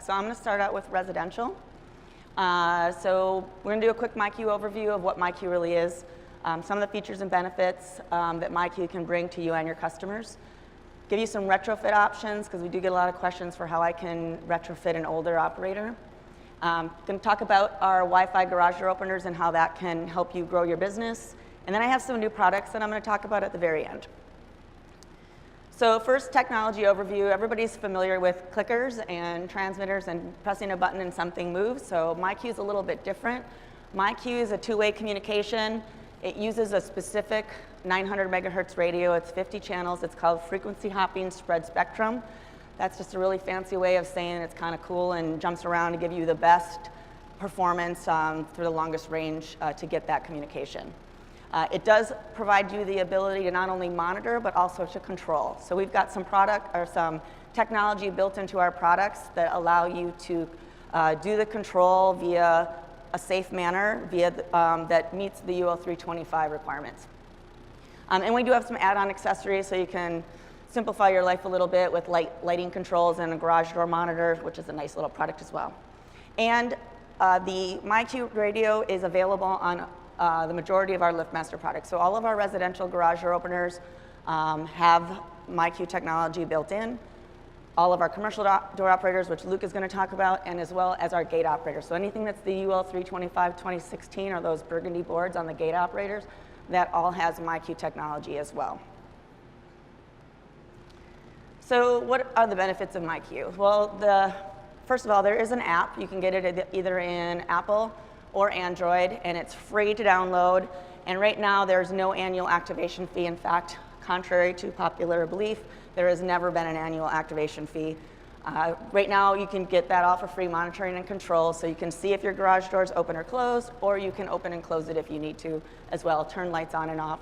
So I'm going to start out with residential. So we're going to do a quick MyQ overview of what MyQ really is, some of the features and benefits that MyQ can bring to you and your customers. Give you some retrofit options, because we do get a lot of questions for how I can retrofit an older operator. Going to talk about our Wi-Fi garage door openers and how that can help you grow your business. And then I have some new products that I'm going to talk about at the very end. So first, technology overview. Everybody's familiar with clickers and transmitters and pressing a button and something moves. So MyQ is a little bit different. MyQ is a two-way communication. It uses a specific 900 megahertz radio. It's 50 channels. It's called frequency hopping spread spectrum. That's just a really fancy way of saying it's kind of cool and jumps around to give you the best performance for the longest range to get that communication. It does provide you the ability to not only monitor, but also to control. So we've got some some technology built into our products that allow you to do the control via a safe manner that meets the UL 325 requirements. And we do have some add-on accessories, so you can simplify your life a little bit with lighting controls and a garage door monitor, which is a nice little product as well. And the MyQ radio is available on the majority of our LiftMaster products. So all of our residential garage door openers have MyQ technology built in. All of our commercial door operators, which Luke is going to talk about, and as well as our gate operators. So anything that's the UL 325 2016 or those burgundy boards on the gate operators, that all has MyQ technology as well. So what are the benefits of MyQ? Well, first of all, there is an app. You can get it either in Apple or Android, and it's free to download. And right now, there's no annual activation fee. In fact, contrary to popular belief, there has never been an annual activation fee. Right now, you can get that all for free monitoring and control, so you can see if your garage door is open or closed, or you can open and close it if you need to as well, turn lights on and off.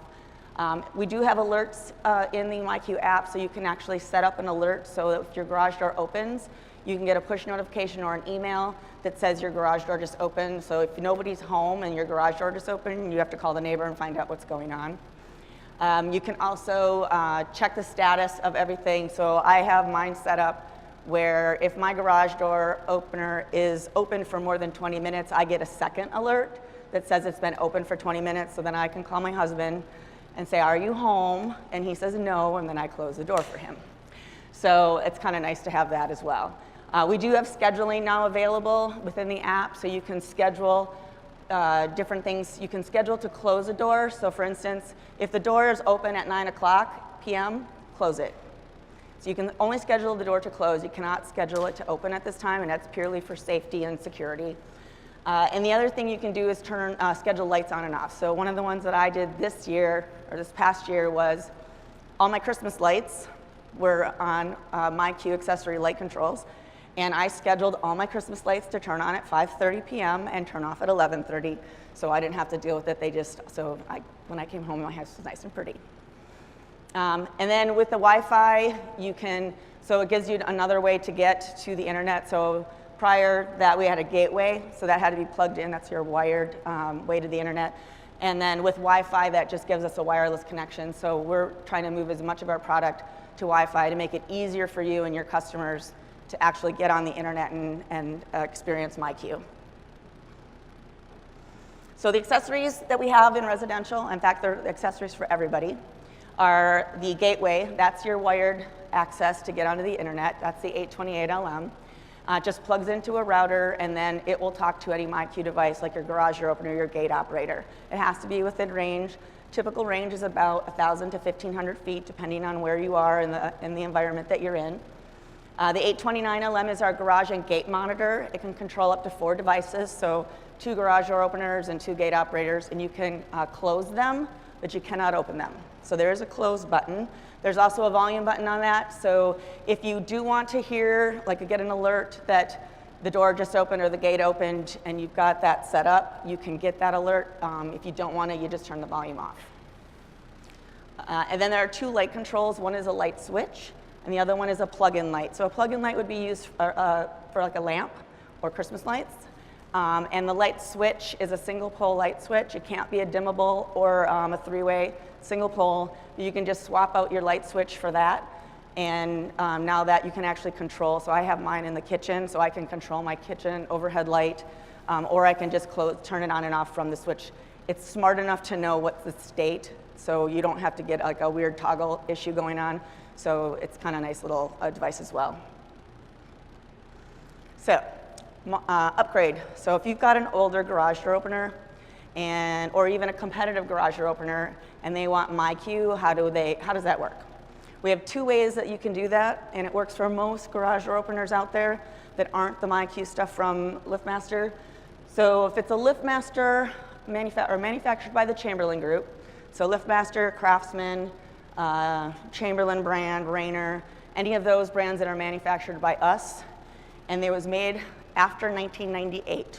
We do have alerts in the MyQ app, so you can actually set up an alert so that if your garage door opens, you can get a push notification or an email that says your garage door just opened. So if nobody's home and your garage door just opened, you have to call the neighbor and find out what's going on. You can also check the status of everything. So I have mine set up where if my garage door opener is open for more than 20 minutes, I get a second alert that says it's been open for 20 minutes. So then I can call my husband and say, "Are you home?" And he says no, and then I close the door for him. So it's kind of nice to have that as well. We do have scheduling now available within the app, so you can schedule different things. You can schedule to close a door. So for instance, if the door is open at 9 o'clock p.m., close it. So you can only schedule the door to close. You cannot schedule it to open at this time, and that's purely for safety and security. And the other thing you can do is schedule lights on and off. So one of the ones that I did this year, or this past year, was all my Christmas lights were on MyQ accessory light controls. And I scheduled all my Christmas lights to turn on at 5:30 p.m. and turn off at 11:30. So I didn't have to deal with it. When I came home, my house was nice and pretty. And then with the Wi-Fi, so it gives you another way to get to the internet. So prior that, we had a gateway, so that had to be plugged in. That's your wired way to the internet. And then with Wi-Fi, that just gives us a wireless connection. So we're trying to move as much of our product to Wi-Fi to make it easier for you and your customers to actually get on the internet and experience MyQ. So the accessories that we have in residential, in fact, they're accessories for everybody, are the gateway. That's your wired access to get onto the internet. That's the 828LM. Just plugs into a router, and then it will talk to any MyQ device, like your garage door opener, your gate operator. It has to be within range. Typical range is about 1,000 to 1,500 feet, depending on where you are in the environment that you're in. The 829LM is our garage and gate monitor. It can control up to 4 devices, so 2 garage door openers and 2 gate operators, and you can close them, but you cannot open them. So there is a close button. There's also a volume button on that, so if you do want to hear, get an alert that the door just opened or the gate opened and you've got that set up, you can get that alert. If you don't want it, you just turn the volume off. And then there are 2 light controls. One is a light switch, and the other one is a plug-in light. So a plug-in light would be used for like a lamp or Christmas lights. And the light switch is a single pole light switch. It can't be a dimmable or a 3-way single pole. You can just swap out your light switch for that. And now that you can actually control, so I have mine in the kitchen, so I can control my kitchen overhead light, or I can just turn it on and off from the switch. It's smart enough to know what's the state, so you don't have to get like a weird toggle issue going on. So it's kind of a nice little device as well. So upgrade. So if you've got an older garage door opener, or even a competitive garage door opener, and they want MyQ, how does that work? We have two ways that you can do that, and it works for most garage door openers out there that aren't the MyQ stuff from LiftMaster. So if it's a LiftMaster manufactured by the Chamberlain Group, so LiftMaster, Craftsman, Chamberlain brand, Rainer, any of those brands that are manufactured by us, and it was made after 1998,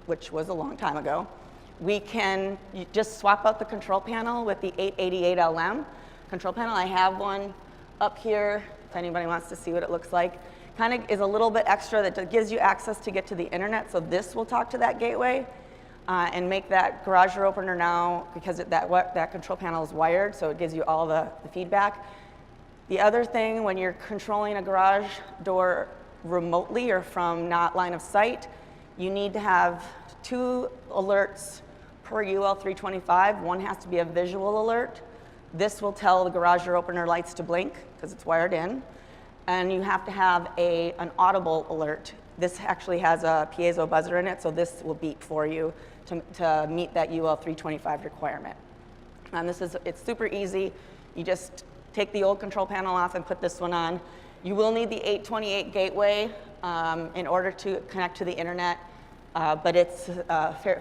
which was a long time ago, you just swap out the control panel with the 888LM control panel. I have one up here, if anybody wants to see what it looks like. Kind of is a little bit extra that gives you access to get to the internet, so this will talk to that gateway and make that garage door opener now, because that control panel is wired, so it gives you all the feedback. The other thing, when you're controlling a garage door remotely or from not line of sight, you need to have 2 alerts per UL325. One has to be a visual alert. This will tell the garage door opener lights to blink because it's wired in. And you have to have an audible alert. This actually has a piezo buzzer in it, so this will beep for you to meet that UL325 requirement. And it's super easy. You just take the old control panel off and put this one on. You will need the 828 gateway in order to connect to the internet, but it's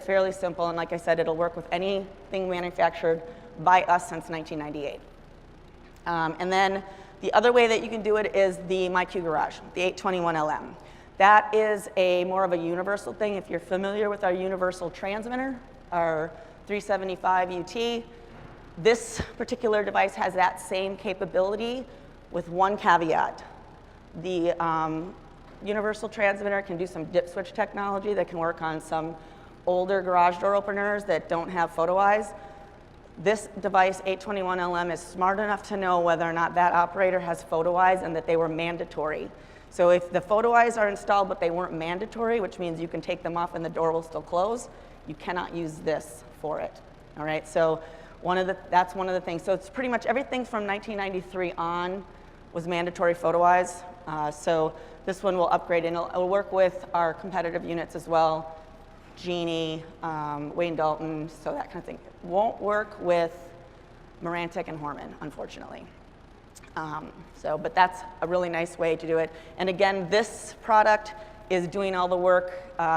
fairly simple, and like I said, it'll work with anything manufactured by us since 1998. And then the other way that you can do it is the MyQ Garage, the 821LM. That is more of a universal thing. If you're familiar with our universal transmitter, our 375 UT, this particular device has that same capability with one caveat. The universal transmitter can do some dip switch technology that can work on some older garage door openers that don't have photo eyes. This device, 821LM, is smart enough to know whether or not that operator has photo eyes and that they were mandatory. So if the photo eyes are installed but they weren't mandatory, which means you can take them off and the door will still close, you cannot use this for it. All right, so that's one of the things. So it's pretty much everything from 1993 on was mandatory photo eyes. So this one will upgrade, and it'll work with our competitive units as well. Genie, Wayne Dalton, so that kind of thing. It won't work with Marantec and Horman, unfortunately. But that's a really nice way to do it. And again, this product is doing all the work.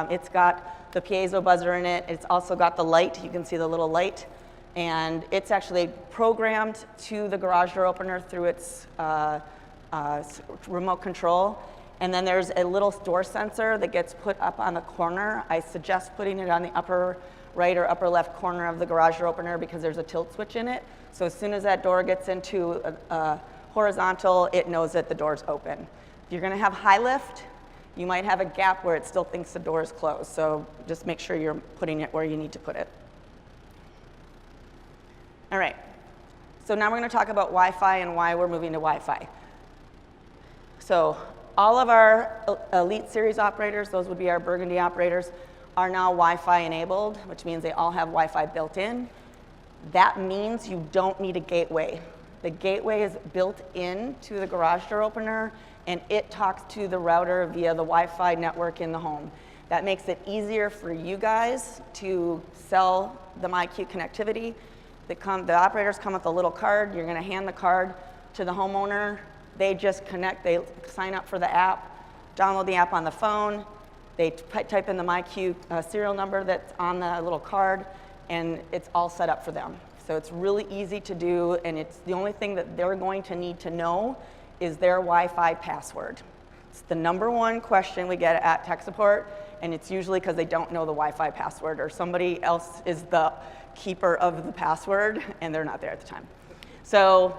It's got the piezo buzzer in it. It's also got the light. You can see the little light. And it's actually programmed to the garage door opener through its remote control. And then there's a little door sensor that gets put up on the corner. I suggest putting it on the upper right or upper left corner of the garage door opener because there's a tilt switch in it. So as soon as that door gets into a horizontal, it knows that the door's open. If you're gonna have high lift, you might have a gap where it still thinks the door is closed. So just make sure you're putting it where you need to put it. All right, so now we're gonna talk about Wi-Fi and why we're moving to Wi-Fi. So all of our Elite Series operators, those would be our Burgundy operators, are now Wi-Fi enabled, which means they all have Wi-Fi built in. That means you don't need a gateway. The gateway is built into the garage door opener, and it talks to the router via the Wi-Fi network in the home. That makes it easier for you guys to sell the MyQ connectivity. The operators come with a little card. You're gonna hand the card to the homeowner. They just connect, they sign up for the app, download the app on the phone, they type in the MyQ serial number that's on the little card, and it's all set up for them. So it's really easy to do, and it's the only thing that they're going to need to know is their Wi-Fi password. It's the #1 question we get at tech support, and it's usually because they don't know the Wi-Fi password or somebody else is the keeper of the password and they're not there at the time. So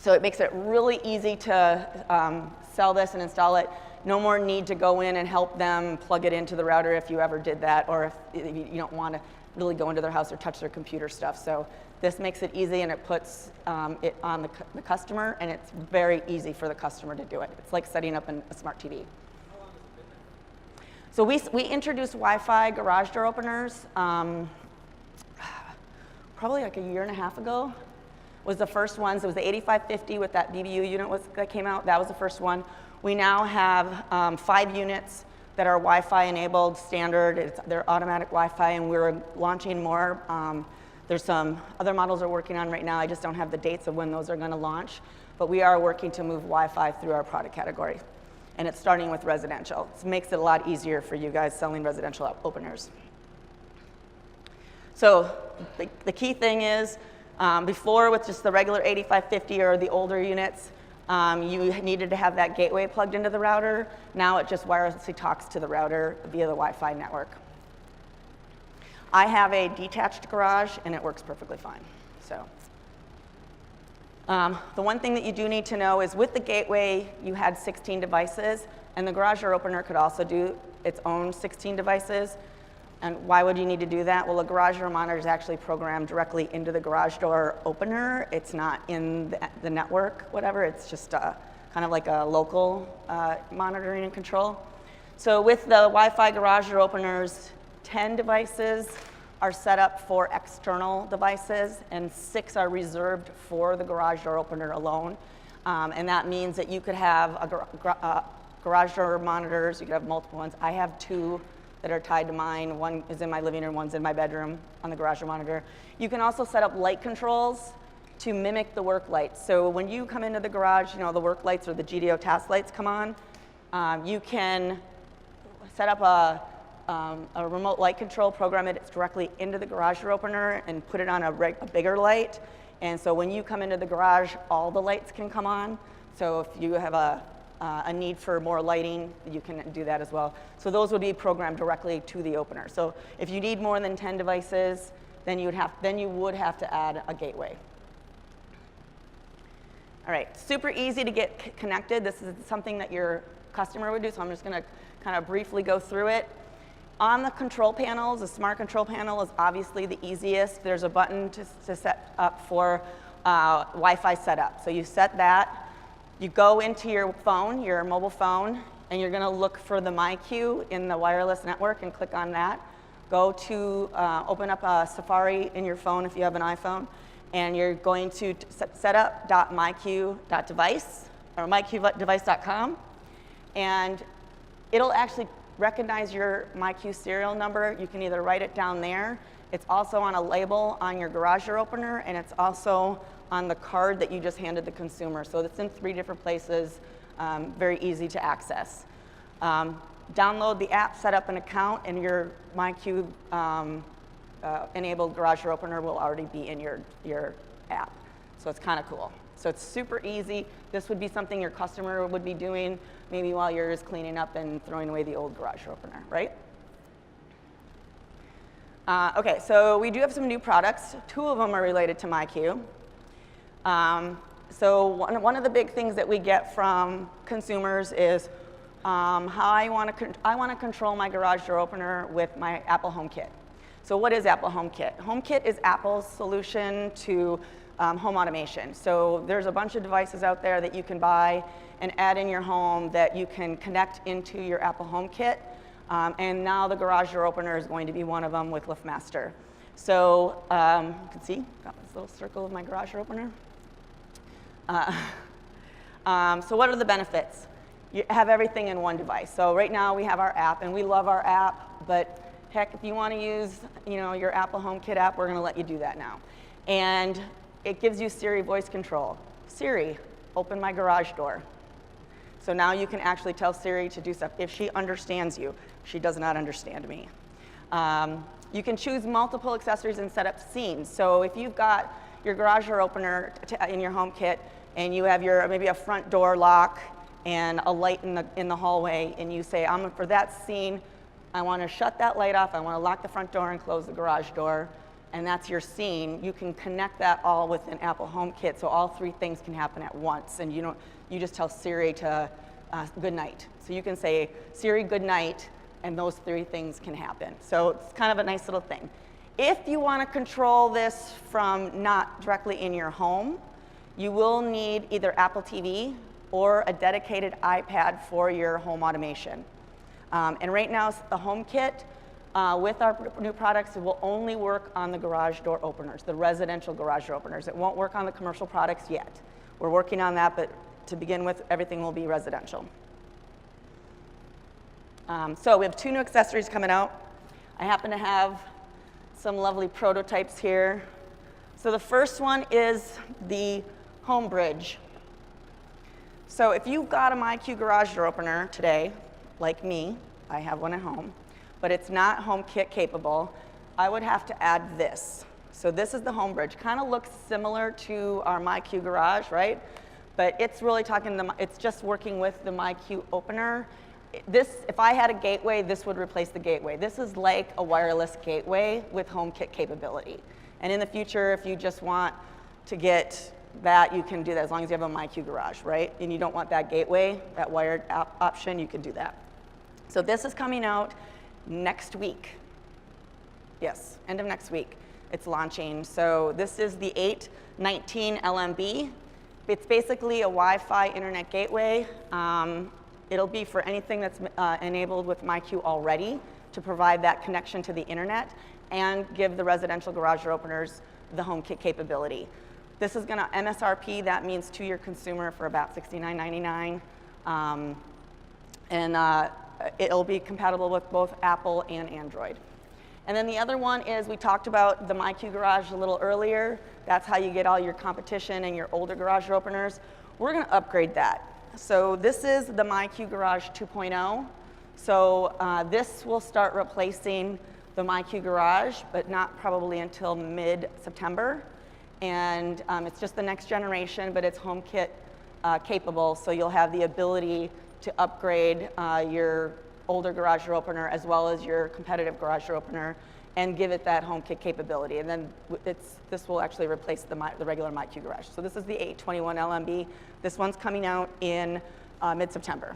it makes it really easy to sell this and install it. No more need to go in and help them plug it into the router if you ever did that, or if you don't want to really go into their house or touch their computer stuff. So This makes it easy, and it puts it on the customer, and it's very easy for the customer to do it. It's like setting up a smart TV. How long has it been there? So we introduced Wi-Fi garage door openers probably like a year and a half ago. Was the first ones. It was the 8550 with that BBU unit that came out. That was the first one. We now have 5 units that are Wi-Fi enabled, standard. They're automatic Wi-Fi, and we're launching more. There's some other models we're working on right now. I just don't have the dates of when those are going to launch, but we are working to move Wi-Fi through our product category, and it's starting with residential. It makes it a lot easier for you guys selling residential openers. So the key thing is, before with just the regular 8550 or the older units, you needed to have that gateway plugged into the router. Now it just wirelessly talks to the router via the Wi-Fi network. I have a detached garage, and it works perfectly fine. So, the one thing that you do need to know is with the gateway, you had 16 devices, and the garage door opener could also do its own 16 devices. And why would you need to do that? Well, a garage door monitor is actually programmed directly into the garage door opener. It's not in the network, whatever. It's just kind of like a local monitoring and control. So with the Wi-Fi garage door openers, 10 devices are set up for external devices, and 6 are reserved for the garage door opener alone. And that means that you could have garage door monitors. You could have multiple ones. I have 2 that are tied to mine. One is in my living room, one's in my bedroom on the garage door monitor. You can also set up light controls to mimic the work lights. So when you come into the garage, you know, the work lights or the GDO task lights come on, you can set up a remote light control, program it directly into the garage door opener, and put it on a bigger light. And so when you come into the garage, all the lights can come on. So if you have a need for more lighting, you can do that as well. So those would be programmed directly to the opener. So if you need more than 10 devices, then you would have to add a gateway. All right, super easy to get connected. This is something that your customer would do, so I'm just going to kind of briefly go through it. On the control panels, the smart control panel is obviously the easiest. There's a button to set up for Wi-Fi setup. So you set that. You go into your phone, your mobile phone, and you're going to look for the MyQ in the wireless network and click on that. Go to open up a Safari in your phone if you have an iPhone, and you're going to set up .myq.device or myqdevice.com, and it'll actually recognize your MyQ serial number. You can either write it down there. It's also on a label on your garage door opener, and it's also on the card that you just handed the consumer. So it's in 3 different places, very easy to access. Download the app, set up an account, and your MyQ enabled garage door opener will already be in your app. So it's kind of cool. So it's super easy. This would be something your customer would be doing maybe while you're just cleaning up and throwing away the old garage door opener, right? Okay, so we do have some new products. 2 of them are related to MyQ. So one of the big things that we get from consumers is how I want to control my garage door opener with my Apple HomeKit. So what is Apple HomeKit? HomeKit is Apple's solution to home automation. So there's a bunch of devices out there that you can buy and add in your home that you can connect into your Apple HomeKit. And now the garage door opener is going to be one of them with LiftMaster. So you can see, got this little circle of my garage door opener. So what are the benefits? You have everything in one device. So right now we have our app, and we love our app, but heck, if you want to use your Apple HomeKit app, we're going to let you do that now. And it gives you Siri voice control. Siri, open my garage door. So now you can actually tell Siri to do stuff. If she understands you, she does not understand me. You can choose multiple accessories and set up scenes. So if you've got your garage door opener in your HomeKit, and you have maybe a front door lock and a light in the hallway, and you say, for that scene, I want to shut that light off, I want to lock the front door and close the garage door, and that's your scene. You can connect that all with an Apple HomeKit, so all 3 things can happen at once, and you just tell Siri to good night. So you can say, Siri, good night, and those 3 things can happen. So it's kind of a nice little thing. If you want to control this from not directly in your home, you will need either Apple TV or a dedicated iPad for your home automation. And right now, the HomeKit, with our new products, it will only work on the garage door openers, the residential garage door openers. It won't work on the commercial products yet. We're working on that, but to begin with, everything will be residential. So we have 2 new accessories coming out. I happen to have some lovely prototypes here. So the first one is the Home Bridge. So if you've got a MyQ garage door opener today, like me, I have one at home, but it's not HomeKit capable, I would have to add this. So this is the Home Bridge. Kind of looks similar to our MyQ garage, right? But it's really it's just working with the MyQ opener. If I had a gateway, this would replace the gateway. This is like a wireless gateway with HomeKit capability. And in the future, if you just want to get that, you can do that as long as you have a MyQ garage, right? And you don't want that gateway, that wired option, you can do that. So this is coming out next week. Yes, end of next week. It's launching. So this is the 819 LMB. It's basically a Wi-Fi internet gateway. It'll be for anything that's enabled with MyQ already to provide that connection to the internet and give the residential garage door openers the HomeKit capability. This is going to MSRP, that means to your consumer, for about $69.99. And it'll be compatible with both Apple and Android. And then the other one is, we talked about the MyQ garage a little earlier. That's how you get all your competition and your older garage door openers. We're going to upgrade that. So this is the MyQ Garage 2.0. So this will start replacing the MyQ Garage, but not probably until mid-September. And it's just the next generation, but it's HomeKit capable, so you'll have the ability to upgrade your older garage door opener as well as your competitive garage door opener and give it that HomeKit capability. And then this will actually replace the regular MyQ Garage. So this is the 821 LMB. This one's coming out in mid-September.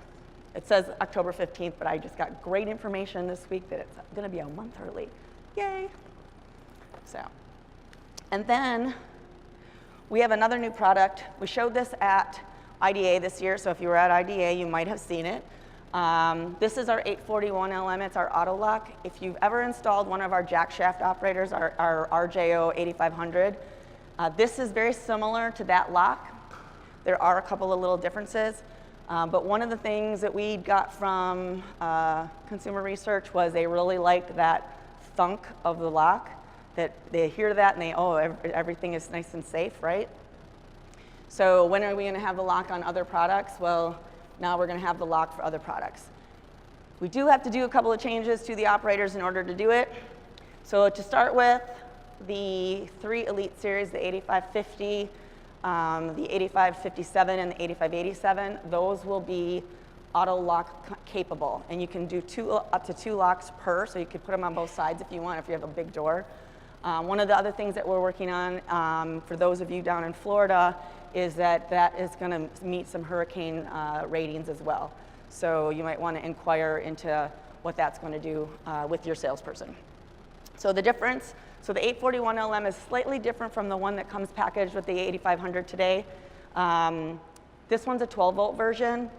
It says October 15th, but I just got great information this week that it's going to be a month early. Yay. So, and then we have another new product. We showed this at IDA this year, so if you were at IDA, you might have seen it. This is our 841 LM, it's our auto lock. If you've ever installed one of our jack shaft operators, our RJO 8500, this is very similar to that lock. There are a couple of little differences, but one of the things that we got from consumer research was they really liked that thunk of the lock, that they hear that and everything is nice and safe, right? So when are we going to have the lock on other products? Well, now we're going to have the lock for other products. We do have to do a couple of changes to the operators in order to do it. So to start with, the 3 Elite series, the 8550, the 8557, and the 8587, those will be auto lock capable. And you can do up to 2 locks per, so you could put them on both sides if you want, if you have a big door. One of the other things that we're working on, for those of you down in Florida, is that is going to meet some hurricane ratings as well. So you might want to inquire into what that's going to do with your salesperson. So the difference, so the 841 LM is slightly different from the one that comes packaged with the 8500 today. This one's a 12-volt version.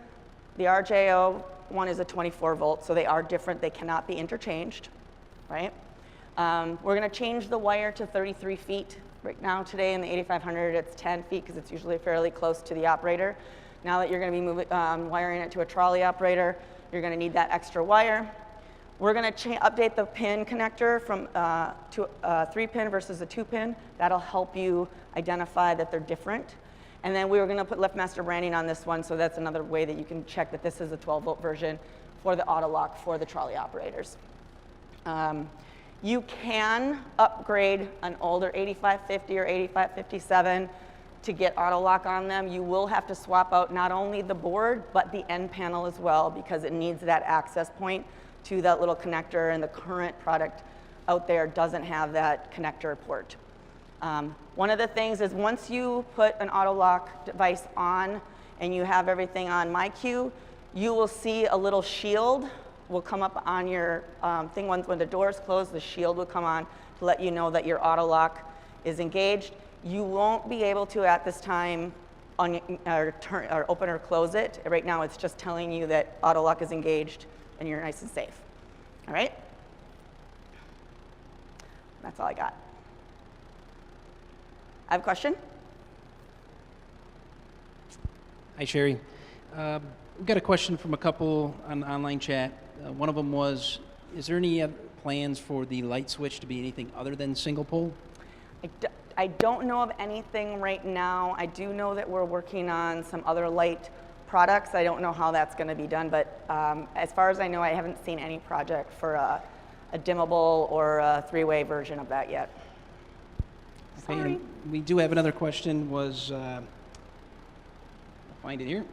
The RJO one is a 24-volt, so they are different. They cannot be interchanged, right? We're going to change the wire to 33 feet. Right now, today in the 8500, it's 10 feet because it's usually fairly close to the operator. Now that you're going to be wiring it to a trolley operator, you're going to need that extra wire. We're going to update the pin connector from to a 3-pin versus a 2-pin. That'll help you identify that they're different. And then we were going to put LiftMaster branding on this one, so that's another way that you can check that this is a 12-volt version for the auto lock for the trolley operators. You can upgrade an older 8550 or 8557 to get auto lock on them. You will have to swap out not only the board, but the end panel as well, because it needs that access point to that little connector, and the current product out there doesn't have that connector port. One of the things is once you put an auto lock device on and you have everything on MyQ, you will see a little shield will come up on your thing when the doors close. The shield will come on to let you know that your auto lock is engaged. You won't be able to at this time or open or close it. Right now it's just telling you that auto lock is engaged and you're nice and safe. All right? That's all I got. I have a question? Hi, Sherry. We've got a question from a couple on online chat. One of them was, is there any plans for the light switch to be anything other than single pole? I don't know of anything right now. I do know that we're working on some other light products. I don't know how that's going to be done, but as far as I know, I haven't seen any project for a dimmable or a three-way version of that yet. Okay, Sorry. and we do have another question. I'll find it here.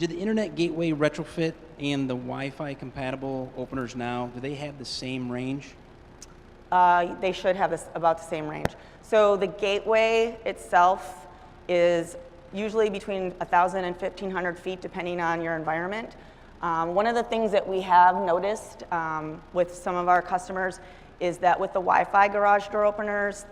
Did the internet gateway retrofit and the Wi-Fi compatible openers now, do they have the same range? They should have about the same range. So the gateway itself is usually between 1,000 and 1,500 feet, depending on your environment. One of the things that we have noticed with some of our customers is that with the Wi-Fi garage door openers,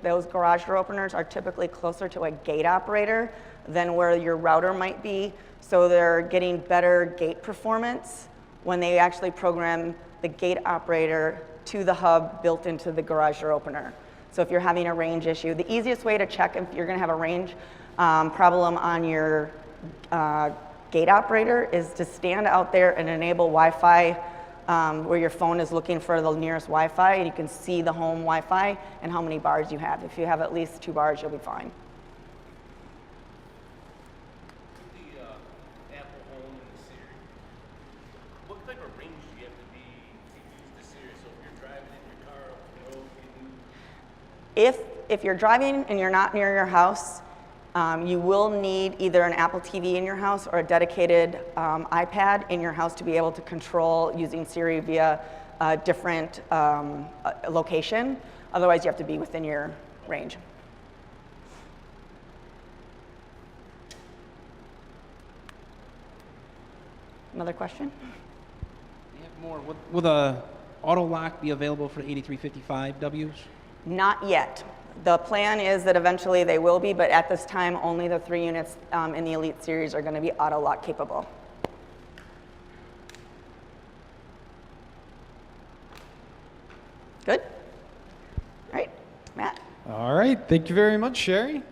those garage door openers are typically closer to a gate operator than where your router might be. So they're getting better gate performance when they actually program the gate operator to the hub built into the garage door opener. So if you're having a range issue, the easiest way to check if you're going to have a range problem on your gate operator is to stand out there and enable Wi-Fi where your phone is looking for the nearest Wi-Fi, and you can see the home Wi-Fi and how many bars you have. If you have at least 2 bars, you'll be fine. The Apple Home and the Siri, what type of range do you have to be to use the Siri? So if you're driving in your car up the road, can you... If you're driving and you're not near your house, you will need either an Apple TV in your house or a dedicated iPad in your house to be able to control using Siri via a different location. Otherwise, you have to be within your range. Another question? We have more. Will the auto lock be available for the 8355Ws? Not yet. The plan is that eventually they will be, but at this time, only the 3 units in the Elite series are going to be auto lock capable. Good? All right, Matt? All right. Thank you very much, Sherry.